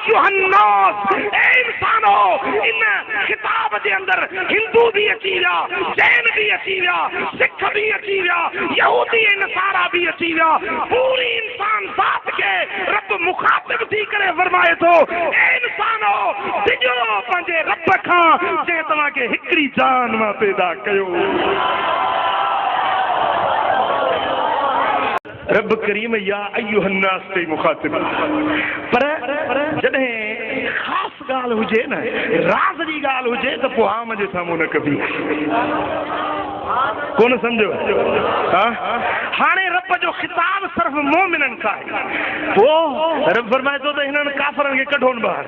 अय्युहन्नास, ए इंसानो, इन खिताब के अंदर हिंदू भी अची विया, जैन भी अची विया, सिख भी अची विया, यहूदी नसारा भी अची विया। पूरी इंसान जात के रब मुखातिब थी करे फरमाए तो, ए इंसानो सिजो पंहिंजे रब खां जे तव्हां के हिकड़ी जान मां पैदा कयो। रब करीम या अय्युहन्नास ते मुखातिब, पर जॾहिं खास गाल हुजे न, राज जी गाल हुजे तो पोइ आम जे साम्हूं न कबी। कौन समझो? हाणे रब जो खिताब सिर्फ मोमिनन सां आहे। वो रब फरमाए तो हिनन काफरन के कढोन बाहर,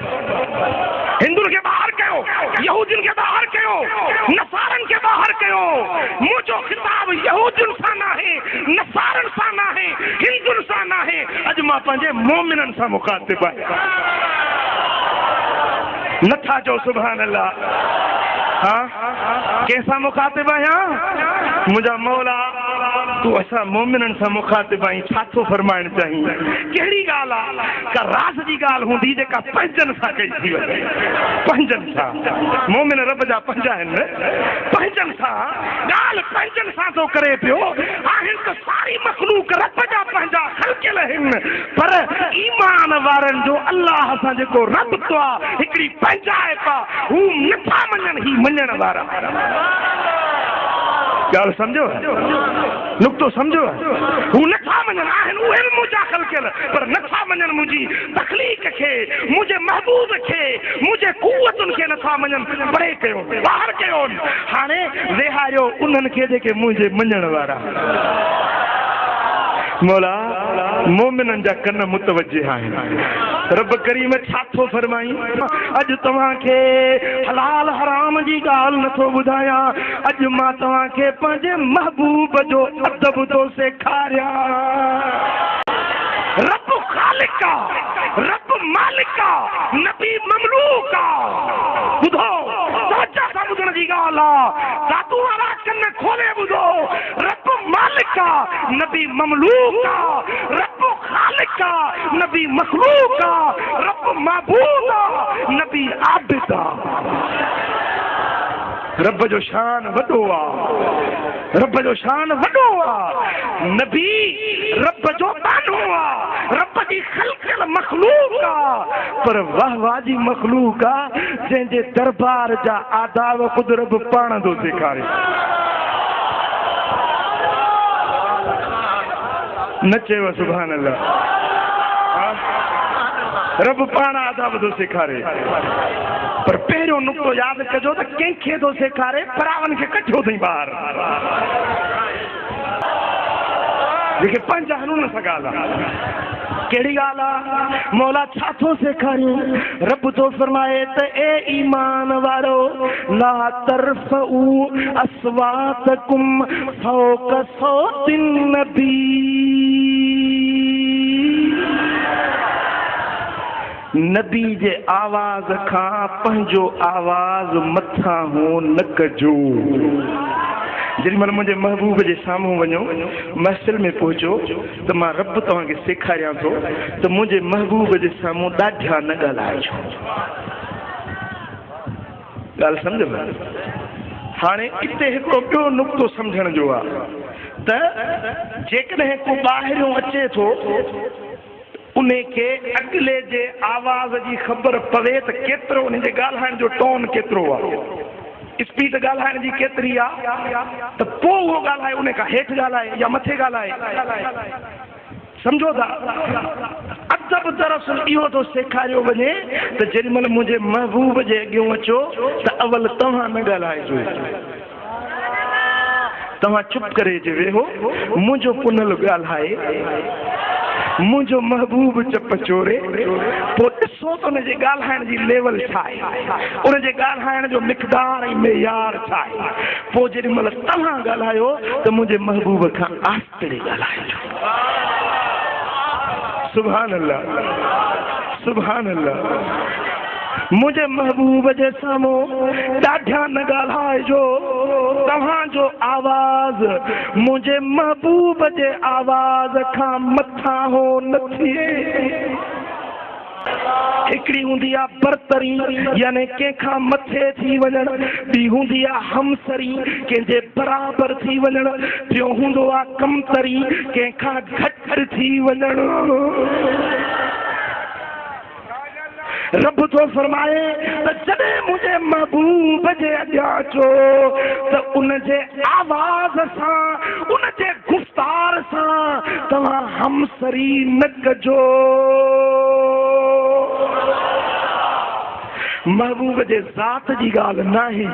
हिंदुन के बाहर कयो, यहूदिन के बाहर कयो, नसारन के बाहर कयो। मुझो खिताब यहूदिन सां नाहे, नसारन सां नाहे, हिंदुन सां नाहे, अज मां पंहिंजे मोमिनन सां मुखातिब आहियां। नथा जो सुभान अल्लाह। हाँ कैसा मुखातिब आहियां? मुझा मौला तू असा मोमिनन सां मुखातिब आई, छा थो फरमाइण चाहीं? कहिड़ी ॻाल्हि आहे? का राज जी ॻाल्हि हूंदी जेका पंहिंजनि सां कई थी वञे, पंहिंजनि सां। मोमिन रब जा पंज आहिनि, पंहिंजनि सां ॻाल्हि पंहिंजनि सां थो करे पियो। आहिनि त सारी मखलूक रब जा पंहिंजा ख़लकियल आहिनि, पर ईमान वारनि जो अल्लाह सां जेको रब्तो आहे हिकिड़ी पंहिंजाइप आहे, हू नथा मञनि, ही मञण वारा। ॻाल्हि सम्झो, नुक्तो सम्झो, हू नथा मञनि, आहिनि उहे बि मुंहिंजा ख़लकियल, पर नथा मञनि मुंहिंजी तख़लीक़ खे, मुंहिंजे महबूब खे, मुंहिंजे कुवतुनि खे नथा मञनि, परे कयो, ॿाहिरि कयो। हाणे वेहारियो उन्हनि खे जेके मुंहिंजे मञण वारा। मौला मोमिनन जा कन मुतवज्जिह आहिनि। रब करीम छा थो फरमाई? अॼु तव्हांखे हलाल हराम जी ॻाल्हि नथो ॿुधायां, अॼु मां तव्हांखे पंहिंजे महबूब जो अदब थो सेखारियां। रब खालिक आहे, रब मालिक आहे, नबी ममलूक आहे। ॿुधो तवज्जो सां ॿुधण जी ॻाल्हि आहे, जादू वारा कन खोले ॿुधो। रब मालिक आहे, नबी ममलूक आहे। रब खालिक आहे, नबी मखलूक आहे। रब माबूद आहे, नबी आबिद आहे। रब जो शान वॾो आहे, रब जो शान वॾो आहे। नबी रब जो बानो आहे, रब जी ख़लकियल मखलूक आहे, पर वाह वाह जी मखलूक आहे जंहिंजे दरबार जा आदाब ख़ुदि रब पाण थो सेखारे। न चयो सुभान अल्लाह। रब पाण आदाब थो सेखारे, पर पहिरियों नुक्तो यादि कजो त कंहिंखे थो सेखारे? परावनि खे कढियो अथई ॿाहिरि, जेके पंज आहिनि उन सां ॻाल्हि आहे। कहिड़ी ॻाल्हि आहे? मौला छा थो सेखारियूं? रब थो फरमाए त ए ईमान वारो, ला तरफ़ऊ अस्वातकुम फौक़ सौतिन नबी। नबी जे आवाज़ खां पंहिंजो आवाज़ मथां हो न कजो। जेॾीमहिल मुंहिंजे महबूब जे साम्हूं वञो, महफ़िल में पहुचो, त मां रब तव्हांखे सेखारियां थो त मुंहिंजे महबूब जे साम्हूं ॾाढा न ॻाल्हाइजो। ॻाल्हि सम्झो? हाणे हिते हिकिड़ो ॿियो नुक्तो सम्झण जो आहे त जेकॾहिं को ॿाहिरियों अचे थो, उन खे अॻिले जे आवाज़ जी ख़बर पवे त केतिरो उन जे ॻाल्हाइण जो टोन केतिरो आहे, स्पीड ॻाल्हाइण जी केतिरी आहे, त पोइ उहो ॻाल्हाए उन खां हेठि ॻाल्हाए या मथे ॻाल्हाए। सम्झो था? अदब दरअसल इहो थो सेखारियो वञे त जेॾीमहिल मुंहिंजे महबूब जे अॻियां अचो त अवल तव्हां न ॻाल्हाइजो, तव्हां चुप करे जे वेहो, मुंहिंजो पुनल ॻाल्हाए, मुंहिंजो महबूब चप चोरे, पोइ ॾिसो त हुनजे ॻाल्हाइण जी लेवल छा आहे, उनजे ॻाल्हाइण जो मिक़दार ऐं मेयार छा आहे। पोइ जेॾीमहिल तव्हां ॻाल्हायो त मुंहिंजे महबूब खां आस्ते ॻाल्हाइजो। सुभान अल्लाह, सुभान अल्लाह। मुझे महबूब जे साम्हूं ॾाढा न ॻाल्हाइजो। तव्हांजो आवाज़ मुझे महबूब जे आवाज़ खां मथां हो न थिए। हिकिड़ी हूंदी आहे बरतरी यानी कंहिंखां मथे थी वञण, ॿी हूंदी आहे हमसरी कंहिंजे बराबरि थी वञण, टियों हूंदो आहे कमतरी कंहिंखां घटि थी वञण। रब तो फरमाए त जॾहिं मुंहिंजे महबूब जे अॻियां अचो त उनजे आवाज़ सां उनजे गुफ़्तार सां तव्हां हमसरी न कजो। महबूब जे ज़ात जी ॻाल्हि नाहे,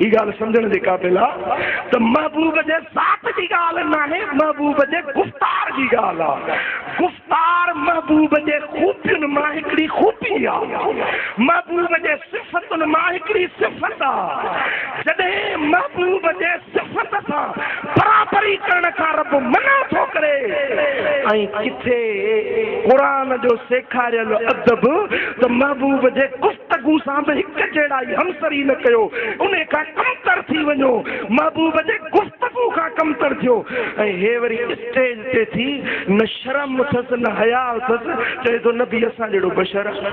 ई ॻाल्हि सम्झण जे क़ाबिल आहे त महबूब जे ज़ात जी ॻाल्हि नाहे, महबूब जे गुफ़्तार जी ॻाल्हि आहे। गुफ़्तार महबूब जे खूबियुनि मां हिकिड़ी खूबी आहे, महबूब जे सिफ़तुनि मां हिकिड़ी सिफ़त आहे। जॾहिं महबूब जे सिफ़त सां बराबरी करण खां रब मना थो करे ऐं किथे क़ुरान जो सेखारियल अदब त महबूब जे गुफ़्तगू सां बि हिकु जहिड़ा ई हमसरी न कयो, उन खां कमतर थी वञो, महबूब जे गुफ़्तगू खां कमतर थियो। ऐं हे वरी स्टेज ते थी न शर्म अथसि न हया अथसि, चए थो नबी असां जहिड़ो बशर आहे,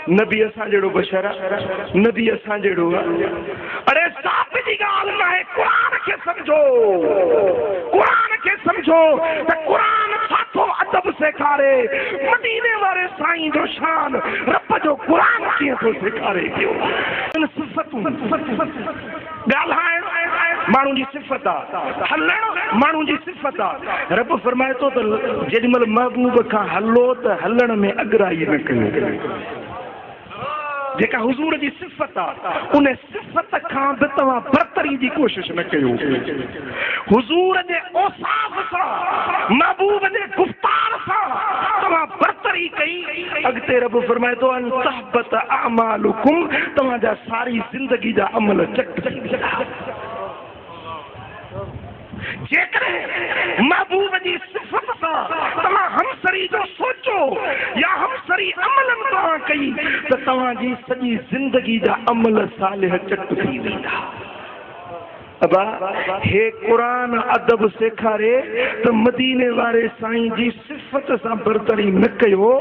नबी असां जहिड़ो बशर आहे, नबी असां जहिड़ो आहे। अरे साफ़ जी ॻाल्हि नाहे, क़ुरान खे सम्झो, क़ुरान खे सम्झो त क़ुरान छाथो अदब सेखारे, मदीने वारे साईं जो शान रब जो क़ुरान कीअं थो सेखारे पियो। ॻाल्हाइण माण्हू जी सिफ़त आहे, हलण माण्हू जी सिफ़त आहे। रब फरमाए थो त जेॾीमहिल महबूब खां हलो त हलण में अॻराई न कयो। जेका हुज़ूर जी सिफ़त आहे उन सिफ़त खां बि तव्हां बरतरी जी कोशिश न कयो। हुज़ूर जे औसाफ़ सां महबूब जे गुफ़्तार सां तव्हां बरतरी कई, अॻिते रब फरमाए थो अन तहबत अमालुकुम, तव्हांजा सारी ज़िंदगी जा अमल चट थी वेंदा। जेकॾहिं महबूब जी सिफ़त सां तव्हां हमसरी जो सोचो या हमसरी अमलन तव्हां कई त तव्हांजी सॼी ज़िंदगी जा अमल सालिह चट थी वेंदा। अबा हे क़ुरान अदब सेखारे त मदीने वारे साईं जी सिफ़त सां बरतरी न कयो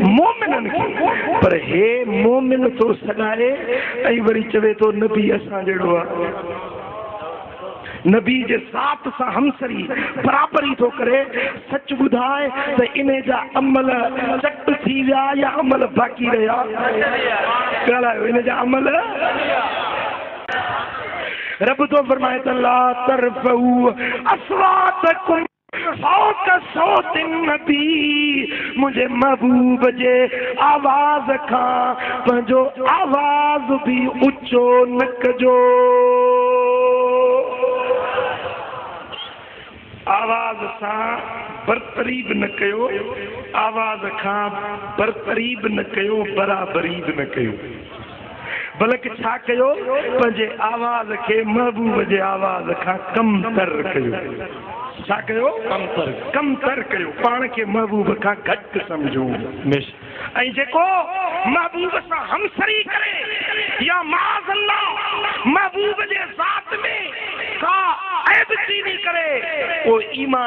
मोमिननि खे, पर हे मोमिन थो सॾाए ऐं वरी चवे थो नबी असां जहिड़ो आहे। नबी जे ज़ात सां हमसरी बराबरी थो करे। सच ॿुधाए त इन जा अमल चट थी विया या अमल बाक़ी रहिया? ॻाल्हायो, इन जा अमल। रब तो फरमाए त ला तरफ़ऊ अस्वातकुम फौक सौतिन नबी, मुंहिंजे महबूब जे आवाज़ खां पंहिंजो आवाज़ बि ऊंचो न कजो। आवाज़ सां बरतरी बि न कयो, आवाज़ खां बरतरी बि न कयो, बराबरी बि न कयो। बल्कि छा कयो, पंहिंजे आवाज़ खे महबूब जे आवाज़ खां कमतर कयो। छा कयो? कमतर कयो, पाण खे महबूब खां घटि सम्झो। ऐं जेको महबूब सां हमसरी करे या माज़अल्लाह महबूब जे ज़ात में का ऐब चीनी करे, वो ईमान